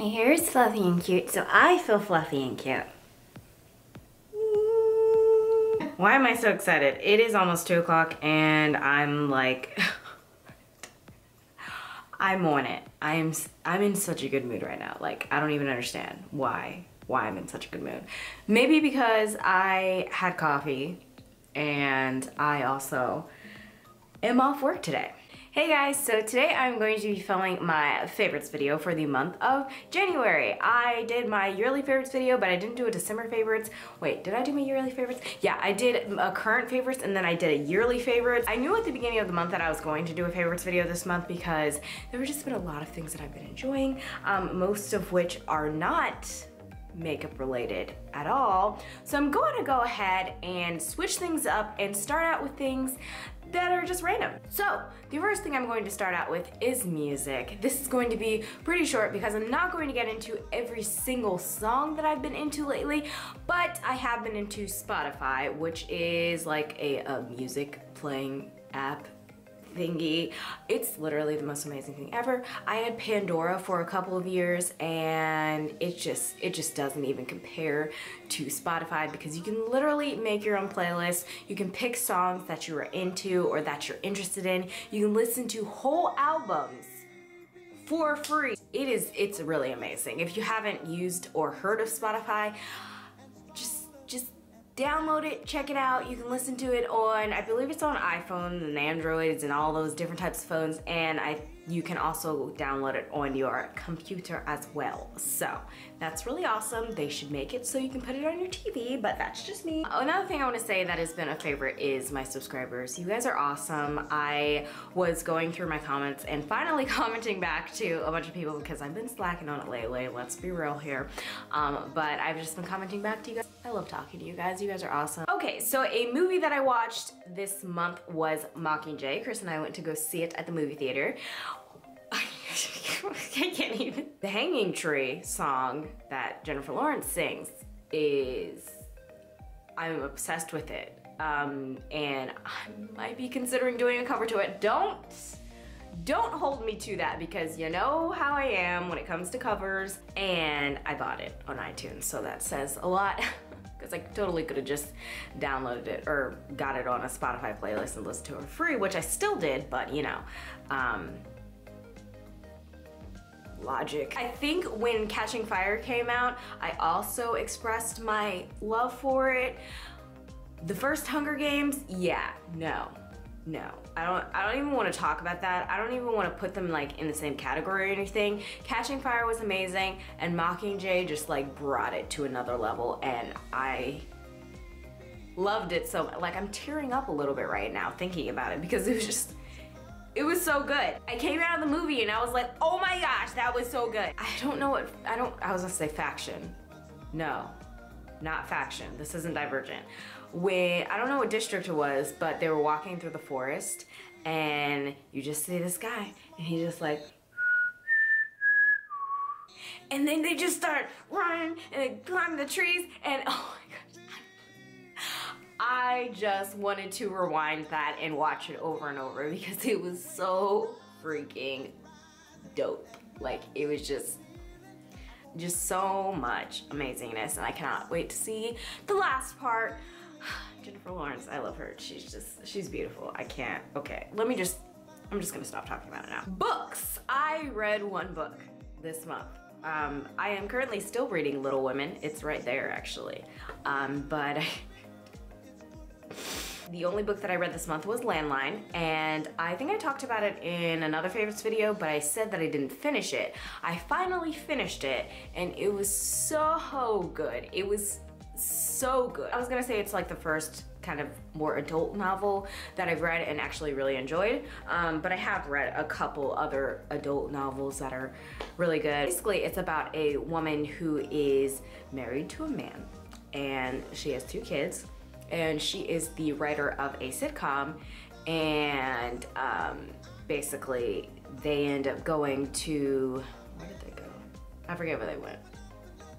My hair is fluffy and cute, so I feel fluffy and cute. Why am I so excited? It is almost 2 o'clock and I'm like, I'm on it. I'm in such a good mood right now. Like, I don't even understand why I'm in such a good mood. Maybe because I had coffee and I also am off work today. Hey guys, so today I'm going to be filming my favorites video for the month of January. I did my yearly favorites video, but I didn't do a December favorites. Wait, did I do my yearly favorites? Yeah, I did a current favorites and then I did a yearly favorites. I knew at the beginning of the month that I was going to do a favorites video this month because there have just been a lot of things that I've been enjoying, most of which are not makeup related at all. So I'm going to go ahead and switch things up and start out with things that are just random. So the first thing I'm going to start out with is music. This is going to be pretty short because I'm not going to get into every single song that I've been into lately, but I have been into Spotify, which is like a music playing app thingy. It's literally the most amazing thing ever. I had Pandora for a couple of years and it just doesn't even compare to Spotify because you can literally make your own playlist. You can pick songs that you are into or that you're interested in. You can listen to whole albums for free. It's really amazing. If you haven't used or heard of Spotify, just download it, check it out. You can listen to it on, I believe it's on iPhone and Androids and all those different types of phones, and you can also download it on your computer as well. So that's really awesome. They should make it so you can put it on your TV, but that's just me. Another thing I want to say that has been a favorite is my subscribers. You guys are awesome. I was going through my comments and finally commenting back to a bunch of people because I've been slacking on it lately, let's be real here. But I've just been commenting back to you guys. I love talking to you guys. You guys are awesome. Okay, so a movie that I watched this month was MockingJay. Chris and I went to go see it at the movie theater. I can't even. The Hanging Tree song that Jennifer Lawrence sings I'm obsessed with it. And I might be considering doing a cover to it. Don't hold me to that because you know how I am when it comes to covers. And I bought it on iTunes, so that says a lot. Because I totally could have just downloaded it or got it on a Spotify playlist and listened to it for free, which I still did, but you know, logic. I think when Catching Fire came out, I also expressed my love for it. The first Hunger Games, yeah, no. I don't even want to talk about that. I don't even want to put them like in the same category or anything. Catching Fire was amazing and Mockingjay just like brought it to another level and I loved it so like I'm tearing up a little bit right now thinking about it because it was so good. I came out of the movie and I was like, oh my gosh, that was so good. I was gonna say Faction. No, not Faction. This isn't Divergent. I don't know what district it was, but they were walking through the forest and you just see this guy and he just like, and then they just start running and they climb the trees and oh my gosh. I just wanted to rewind that and watch it over and over because it was so freaking dope. Like it was just so much amazingness and I cannot wait to see the last part. Jennifer Lawrence, I love her. She's beautiful. I can't, okay. I'm just gonna stop talking about it now. Books. I read one book this month. I am currently still reading Little Women. It's right there actually. But the only book that I read this month was Landline, and I think I talked about it in another favorites video, but I said that I didn't finish it. I finally finished it, and it was so good. It was so good. I was gonna say it's like the first kind of more adult novel that I've read and actually really enjoyed, but I have read a couple other adult novels that are really good. Basically, it's about a woman who is married to a man, and she has 2 kids, and she is the writer of a sitcom, and basically they end up going to, where did they go? I forget where they went.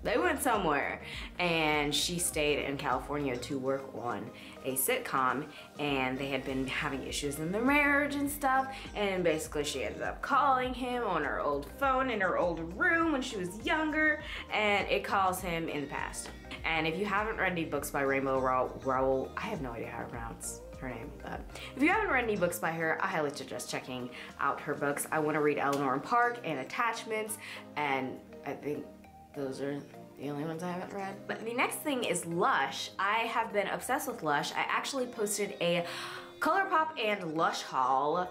They went somewhere, and she stayed in California to work on a sitcom, and they had been having issues in their marriage and stuff, and basically she ended up calling him on her old phone in her old room when she was younger, and it calls him in the past. And if you haven't read any books by Rainbow Rowell, I have no idea how to pronounce her name, but if you haven't read any books by her, I highly suggest checking out her books. I want to read Eleanor and Park and Attachments, and I think those are the only ones I haven't read. But the next thing is Lush. I have been obsessed with Lush. I actually posted a Colourpop and Lush haul,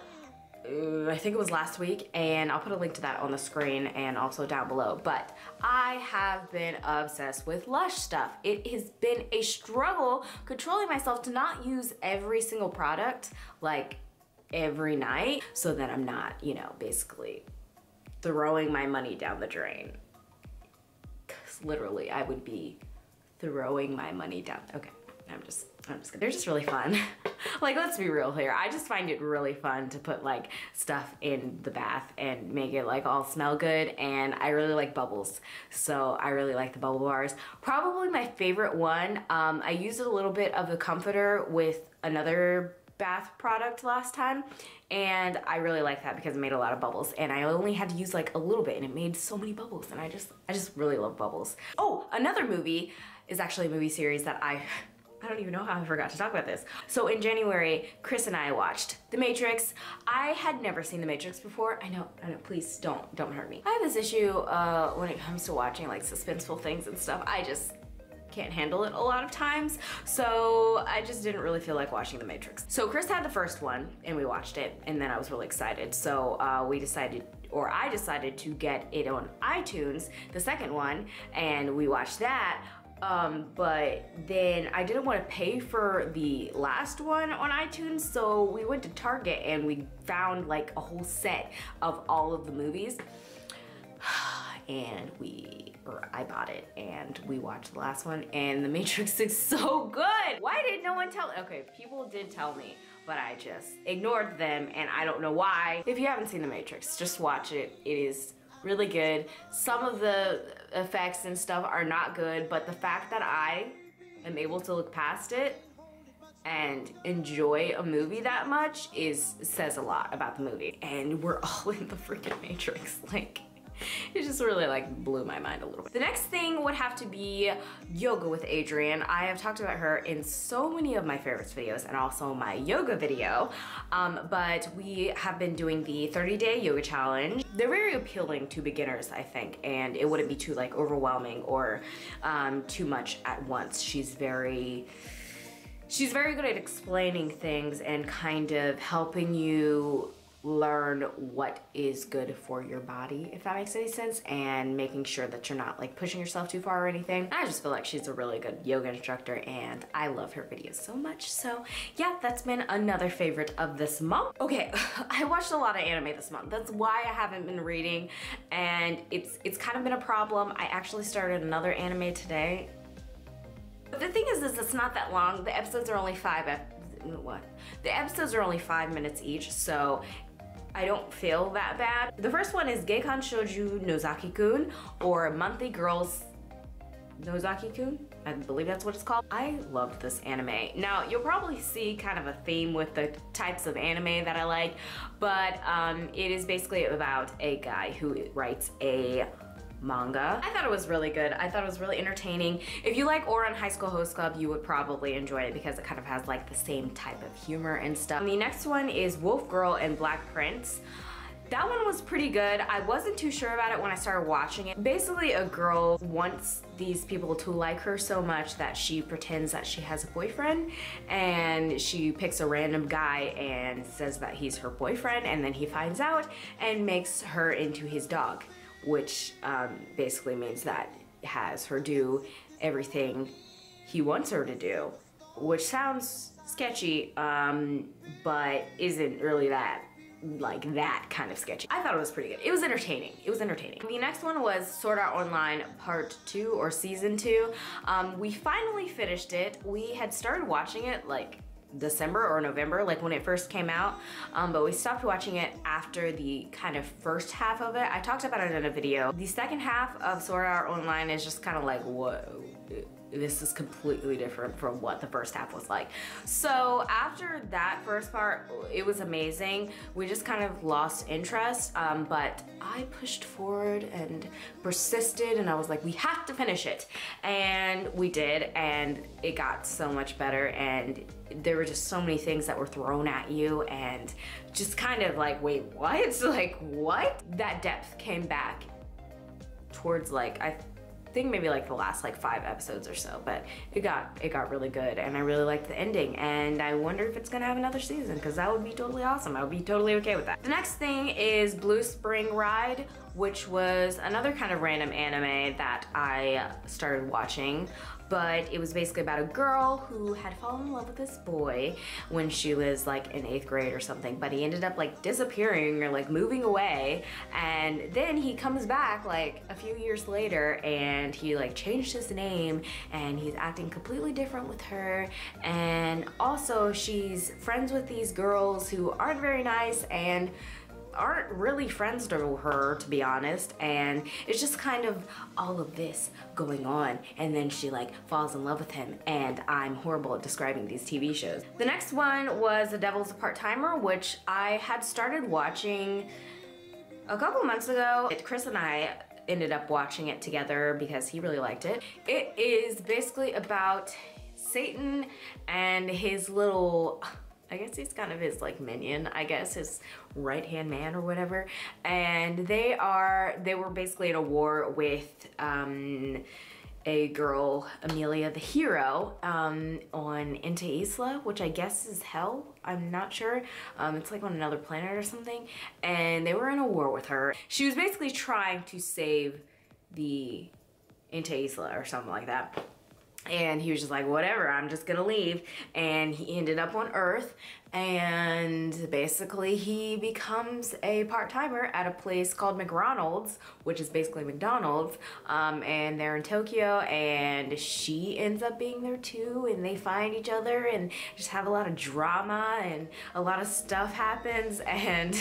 I think it was last week, and I'll put a link to that on the screen and also down below. But I have been obsessed with Lush stuff. It has been a struggle controlling myself to not use every single product like every night so that I'm not, you know, basically throwing my money down the drain. Literally, I would be throwing my money down. Okay, I'm just kidding. They're just really fun. Like, let's be real here. I just find it really fun to put like stuff in the bath and make it like all smell good, and I really like bubbles. So I really like the bubble bars. Probably my favorite one, I used a little bit of the comforter with another bath product last time, and I really like that because it made a lot of bubbles, and I only had to use like a little bit and it made so many bubbles, and I just really love bubbles. Oh, another movie is actually a movie series that I don't even know how I forgot to talk about this. So in January, Chris and I watched The Matrix. I had never seen The Matrix before. I know, please don't hurt me. I have this issue when it comes to watching like suspenseful things and stuff. I just can't handle it a lot of times, so I just didn't really feel like watching The Matrix. So Chris had the first one and we watched it, and then I was really excited, so I decided to get it on iTunes, the second one, and we watched that. But then I didn't want to pay for the last one on iTunes, so we went to Target and we found like a whole set of all of the movies. And I bought it and we watched the last one, and The Matrix is so good. Why did no one tell? Okay, people did tell me, but I just ignored them, and I don't know why. If you haven't seen The Matrix, just watch it. It is really good. Some of the effects and stuff are not good, but the fact that I am able to look past it and enjoy a movie that much says a lot about the movie. And we're all in the freaking Matrix, like, it just really like blew my mind a little bit. The next thing would have to be yoga with Adriene. I have talked about her in so many of my favorites videos and also my yoga video, but we have been doing the 30-day yoga challenge. They're very appealing to beginners, I think, and it wouldn't be too like overwhelming or too much at once. She's very good at explaining things and kind of helping you learn what is good for your body, if that makes any sense, and making sure that you're not like pushing yourself too far or anything. I just feel like she's a really good yoga instructor, and I love her videos so much. So yeah, that's been another favorite of this month. Okay, I watched a lot of anime this month. That's why I haven't been reading, and it's kind of been a problem. I actually started another anime today. But the thing is it's not that long. The episodes are only The episodes are only 5 minutes each, so I don't feel that bad. The first one is Gekkan Shouju Nozaki-kun, or Monthly Girls Nozaki-kun. I believe that's what it's called. I loved this anime. Now, you'll probably see kind of a theme with the types of anime that I like, but it is basically about a guy who writes a manga. I thought it was really good. I thought it was really entertaining. If you like Ouran High School Host Club, you would probably enjoy it because it kind of has like the same type of humor and stuff. The next one is Wolf Girl and Black Prince. That one was pretty good. I wasn't too sure about it when I started watching it. Basically, a girl wants these people to like her so much that she pretends that she has a boyfriend, and she picks a random guy and says that he's her boyfriend, and then he finds out and makes her into his dog, which basically means that has her do everything he wants her to do, which sounds sketchy, but isn't really that kind of sketchy. I thought it was pretty good. It was entertaining. It was entertaining. The next one was Sword Art Online Part 2 or Season 2. We finally finished it. We had started watching it like December or November, like when it first came out, but we stopped watching it after the kind of first half of it. I talked about it in a video. The second half of Sword Art Online is just kind of like, whoa, this is completely different from what the first half was like. So after that first part, it was amazing. We just kind of lost interest, but I pushed forward and persisted, and I was like, we have to finish it. And we did, and it got so much better, and there were just so many things that were thrown at you, and just kind of like, wait, what? Like, what? That depth came back towards like, I think maybe like the last like 5 episodes or so, but it got really good, and I really liked the ending, and I wonder if it's gonna have another season, because that would be totally awesome. I would be totally okay with that. The next thing is Blue Spring Ride, which was another kind of random anime that I started watching, but it was basically about a girl who had fallen in love with this boy when she was like in 8th grade or something, but he ended up like disappearing or like moving away, and then he comes back like a few years later, and he like changed his name, and he's acting completely different with her, and also she's friends with these girls who aren't very nice and aren't really friends to her, to be honest, and it's just kind of all of this going on, and then she like falls in love with him, and I'm horrible at describing these TV shows. The next one was The Devil's a Part-Timer, which I had started watching a couple months ago. Chris and I ended up watching it together because he really liked it. It is basically about Satan and his little, I guess he's kind of his like minion, I guess, his right-hand man or whatever. And they were basically in a war with a girl, Amelia the hero, on Ente Isla, which I guess is hell. I'm not sure. It's like on another planet or something. And they were in a war with her. She was basically trying to save the Ente Isla or something like that. And he was just like, whatever, I'm just gonna leave. And he ended up on Earth, and basically he becomes a part-timer at a place called McDonald's, which is basically McDonald's, and they're in Tokyo, and she ends up being there too, and they find each other and just have a lot of drama, and a lot of stuff happens, and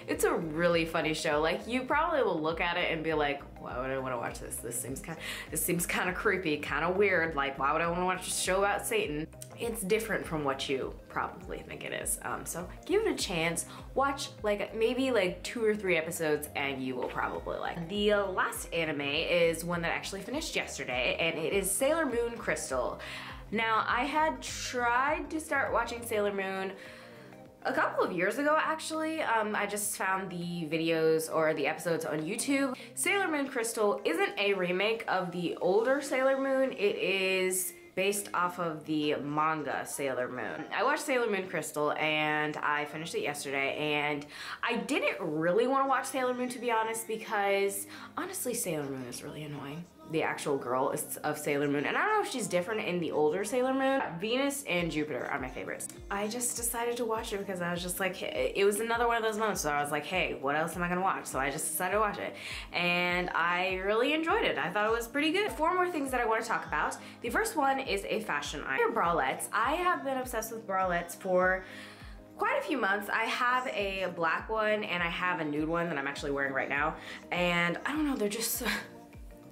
it's a really funny show. Like, you probably will look at it and be like, why would I want to watch this? This seems kind of creepy, kind of weird. Like, why would I want to watch a show about Satan? It's different from what you probably think it is. So give it a chance. Watch like maybe like 2 or 3 episodes, and you will probably like it. The last anime is one that I actually finished yesterday, and it is Sailor Moon Crystal. Now, I had tried to start watching Sailor Moon a couple of years ago, actually. I just found the videos or the episodes on YouTube. Sailor Moon Crystal isn't a remake of the older Sailor Moon. It is based off of the manga Sailor Moon. I watched Sailor Moon Crystal, and I finished it yesterday, and I didn't really want to watch Sailor Moon, to be honest, because honestly Sailor Moon is really annoying. The actual girl of Sailor Moon, and I don't know if she's different in the older Sailor Moon. Venus and Jupiter are my favorites. I just decided to watch it because I was just like, it was another one of those moments, so I was like, hey, what else am I gonna watch? So I just decided to watch it, and I really enjoyed it. I thought it was pretty good. 4 more things that I want to talk about. The first one is a fashion item. Bralettes. I have been obsessed with bralettes for quite a few months. I have a black one, and I have a nude one that I'm actually wearing right now, and I don't know, they're just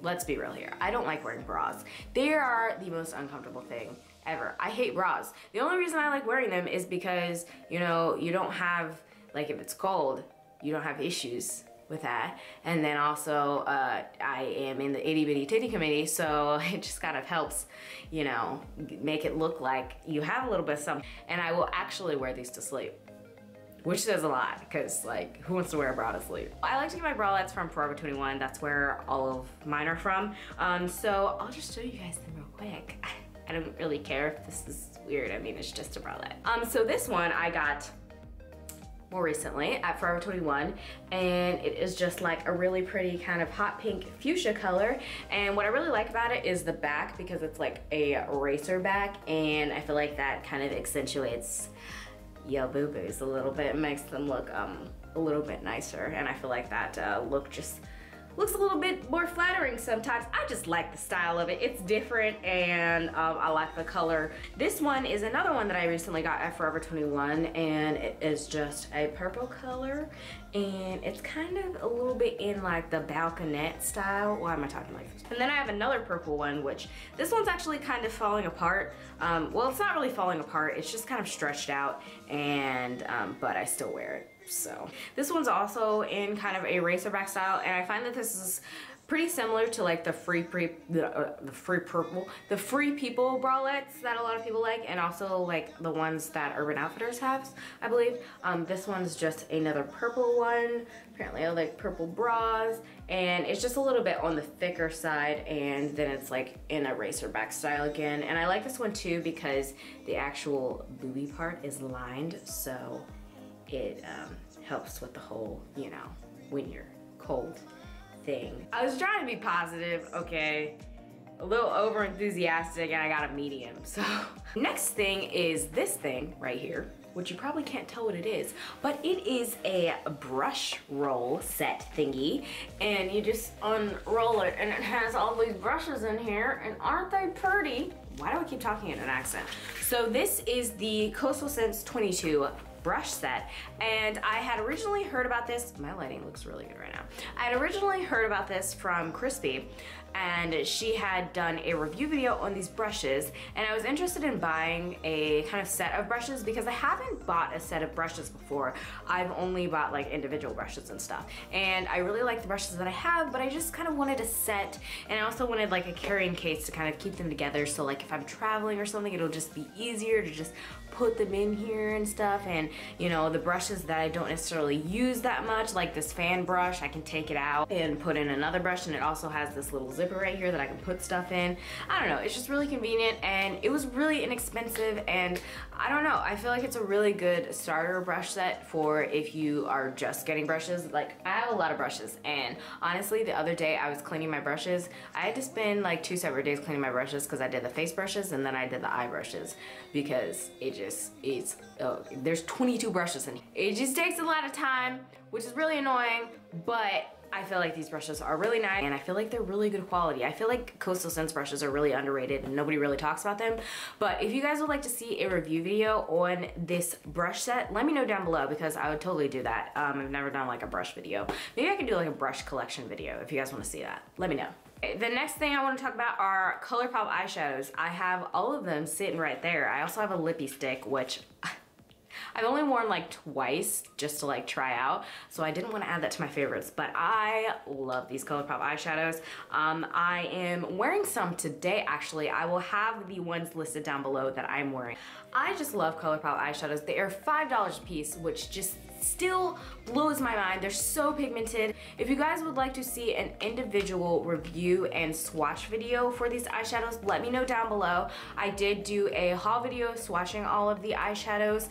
let's be real here. I don't like wearing bras. They are the most uncomfortable thing ever. I hate bras. The only reason I like wearing them is because, you know, you don't have, like, if it's cold, you don't have issues with that. And then also, I am in the itty bitty titty committee, so it just kind of helps, you know, make it look like you have a little bit of something. And I will actually wear these to sleep, which says a lot, because like, who wants to wear a bra to sleep? I like to get my bralettes from Forever 21. That's where all of mine are from. So I'll just show you guys them real quick. I don't really care if this is weird. I mean, it's just a bralette. So this one I got more recently at Forever 21, and it is just like a really pretty kind of hot pink fuchsia color. And what I really like about it is the back, because it's like a racer back, and I feel like that kind of accentuates your boo-boos a little bit, makes them look a little bit nicer, and I feel like that look just looks a little bit more flattering sometimes. I just like the style of it. It's different and I like the color. This one is another one that I recently got at Forever 21 and it is just a purple color and it's kind of a little bit in like the balconette style. Why am I talking like this? And then I have another purple one, which this one's actually kind of falling apart. Well, it's not really falling apart. It's just kind of stretched out and, but I still wear it. So this one's also in kind of a racerback style and I find that this is pretty similar to like the free people bralettes that a lot of people like, and also like the ones that Urban Outfitters has, I believe. This one's just another purple one. Apparently I like purple bras and it's just a little bit on the thicker side and then it's like in a racerback style again. And I like this one too because the actual booby part is lined, so it helps with the whole, you know, when you're cold thing. I was trying to be positive, okay? A little over enthusiastic and I got a medium, so. Next thing is this thing right here, which you probably can't tell what it is, but it is a brush roll set thingy. And you just unroll it and it has all these brushes in here and aren't they pretty? Why do I keep talking in an accent? So this is the Coastal Scents 22 brush set and I had originally heard about this. My lighting looks really good right now. I had originally heard about this from Crispy and she had done a review video on these brushes and I was interested in buying a kind of set of brushes because I haven't bought a set of brushes before. I've only bought like individual brushes and stuff and I really like the brushes that I have, but I just kind of wanted a set and I also wanted like a carrying case to kind of keep them together, so like if I'm traveling or something it'll just be easier to just put them in here and stuff. And you know, the brushes that I don't necessarily use that much, like this fan brush, I can take it out and put in another brush, and it also has this little zipper right here that I can put stuff in. I don't know, it's just really convenient and it was really inexpensive, and I don't know, I feel like it's a really good starter brush set for if you are just getting brushes. Like I have a lot of brushes and honestly the other day I was cleaning my brushes. I had to spend like 2 separate days cleaning my brushes because I did the face brushes and then I did the eye brushes because there's 22 brushes in here. It just takes a lot of time, which is really annoying, but I feel like these brushes are really nice and I feel like they're really good quality. I feel like Coastal Scents brushes are really underrated and nobody really talks about them. But if you guys would like to see a review video on this brush set, let me know down below because I would totally do that. I've never done like a brush video. Maybe I can do like a brush collection video if you guys want to see that. Let me know. The next thing I want to talk about are Colourpop eyeshadows. I have all of them sitting right there. I also have a lippy stick, which I've only worn like twice just to like try out, so I didn't want to add that to my favorites, but I love these Colourpop eyeshadows. I am wearing some today actually. I will have the ones listed down below that I'm wearing. I just love Colourpop eyeshadows. They are $5 a piece, which just still blows my mind. They're so pigmented. If you guys would like to see an individual review and swatch video for these eyeshadows, let me know down below. I did do a haul video swatching all of the eyeshadows,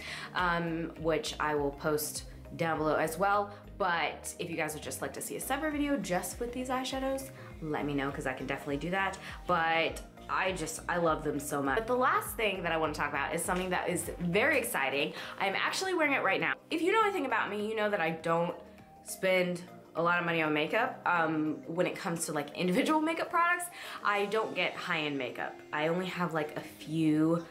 which I will post down below as well. But if you guys would just like to see a separate video just with these eyeshadows, let me know because I can definitely do that. But I love them so much. But the last thing that I want to talk about is something that is very exciting. I'm actually wearing it right now. If you know anything about me, you know that I don't spend a lot of money on makeup. When it comes to like individual makeup products, I don't get high-end makeup. I only have like a few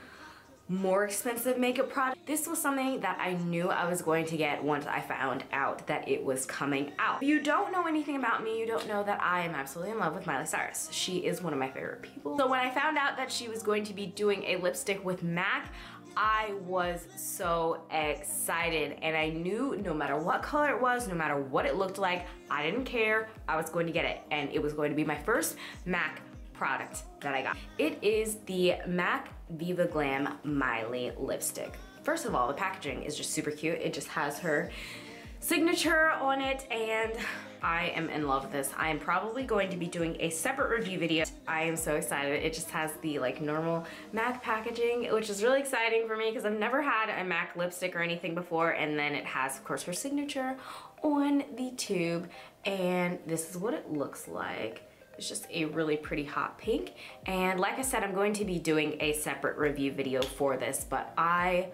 more expensive makeup products. This was something that I knew I was going to get once I found out that it was coming out. If you don't know anything about me, you don't know that I am absolutely in love with Miley Cyrus. She is one of my favorite people. So when I found out that she was going to be doing a lipstick with MAC, I was so excited and I knew no matter what color it was, no matter what it looked like, I didn't care, I was going to get it. And it was going to be my first MAC product that I got. It is the MAC Viva Glam Miley lipstick. First of all, the packaging is just super cute. It just has her signature on it and I am in love with this. I am probably going to be doing a separate review video. I am so excited. It just has the like normal MAC packaging, which is really exciting for me because I've never had a MAC lipstick or anything before, and then it has of course her signature on the tube, and this is what it looks like. It's just a really pretty hot pink, and like I said, I'm going to be doing a separate review video for this, but I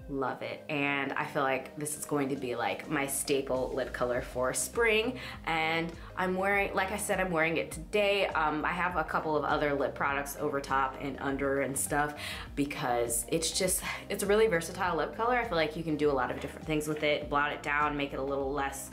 love it. And I feel like this is going to be like my staple lip color for spring. And I'm wearing, like I said, I'm wearing it today. I have a couple of other lip products over top and under and stuff because it's a really versatile lip color. I feel like you can do a lot of different things with it, blot it down, make it a little less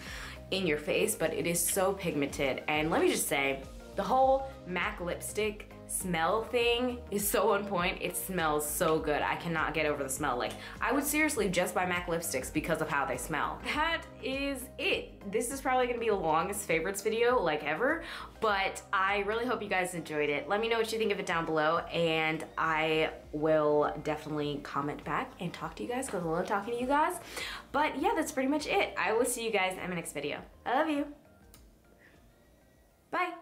in your face, but it is so pigmented. And let me just say, the whole MAC lipstick smell thing is so on point. It smells so good. I cannot get over the smell. Like, I would seriously just buy MAC lipsticks because of how they smell. That is it. This is probably gonna be the longest favorites video like ever, but I really hope you guys enjoyed it. Let me know what you think of it down below, and I will definitely comment back and talk to you guys because I love talking to you guys. But yeah, that's pretty much it. I will see you guys in my next video. I love you. Bye.